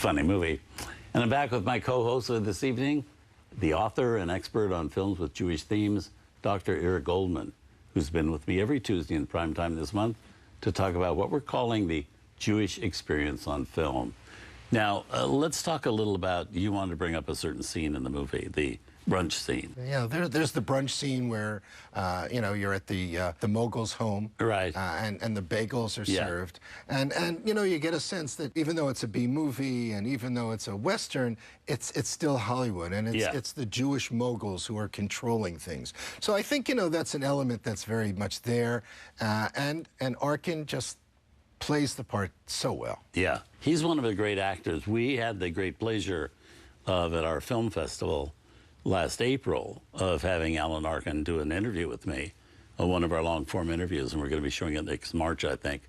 funny movie. And I'm back with my co-host of this evening, the author and expert on films with Jewish themes, Dr. Eric Goldman, who's been with me every Tuesday in prime time this month to talk about what we're calling the Jewish experience on film. Now, let's talk a little about, you wanted to bring up a certain scene in the movie, the brunch scene. Yeah, there's the brunch scene where, you know, you're at the mogul's home. Right. And the bagels are served. And, you know, you get a sense that even though it's a B movie and even though it's a Western, it's still Hollywood. And it's the Jewish moguls who are controlling things. So I think, you know, that's an element that's very much there. And Arkin just plays the part so well. Yeah, he's one of the great actors. We had the great pleasure of, at our film festival last April, of having Alan Arkin do an interview with me, one of our long-form interviews, and we're going to be showing it next March, I think,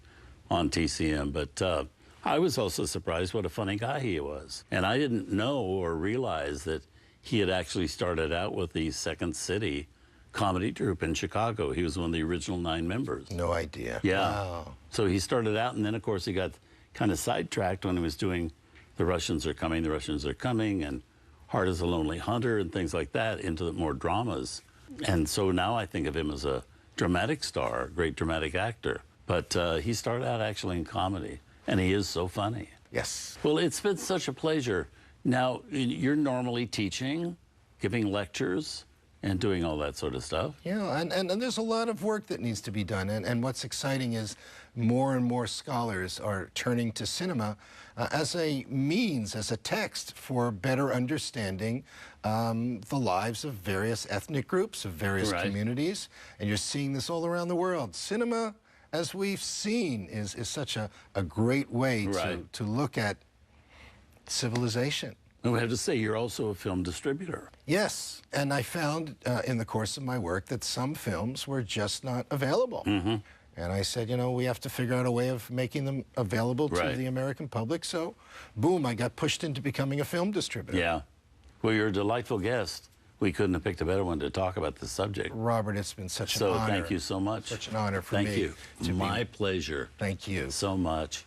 on TCM. But I was also surprised what a funny guy he was. And I didn't know or realize that he had actually started out with the Second City comedy troupe in Chicago. He was one of the original 9 members. No idea. Yeah. Wow. So he started out, and then, of course, he got kind of sidetracked when he was doing The Russians Are Coming, The Russians Are Coming, and Heart is a Lonely Hunter, and things like that, into the more dramas. And so now I think of him as a dramatic star, a great dramatic actor. But he started out actually in comedy, and he is so funny. Yes. Well, it's been such a pleasure. Now, you're normally teaching, giving lectures, and doing all that sort of stuff. Yeah, and there's a lot of work that needs to be done. And what's exciting is more and more scholars are turning to cinema as a means, as a text for better understanding the lives of various ethnic groups, of various communities. And you're seeing this all around the world. Cinema, as we've seen, is such a great way to look at civilization. And we have to say, you're also a film distributor. Yes, and I found in the course of my work that some films were just not available. Mm-hmm. And I said, you know, we have to figure out a way of making them available to the American public. So, boom, I got pushed into becoming a film distributor. Yeah. Well, you're a delightful guest. We couldn't have picked a better one to talk about the subject. Robert, it's been such an honor. So thank you so much. Such an honor for me. Thank you. My pleasure. Thank you. So much.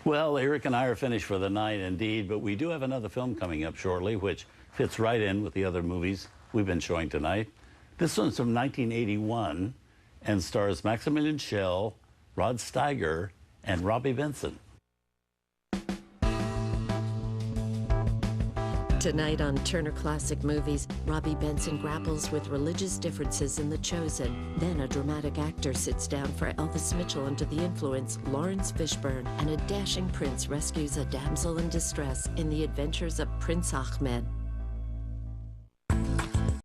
Well, Eric and I are finished for the night, indeed, but we do have another film coming up shortly, which fits right in with the other movies we've been showing tonight. This one's from 1981 and stars Maximilian Schell, Rod Steiger, and Robbie Benson. Tonight on Turner Classic Movies, Robbie Benson grapples with religious differences in The Chosen. Then a dramatic actor sits down for Elvis Mitchell under the influence, Lawrence Fishburne, and a dashing prince rescues a damsel in distress in The Adventures of Prince Ahmed.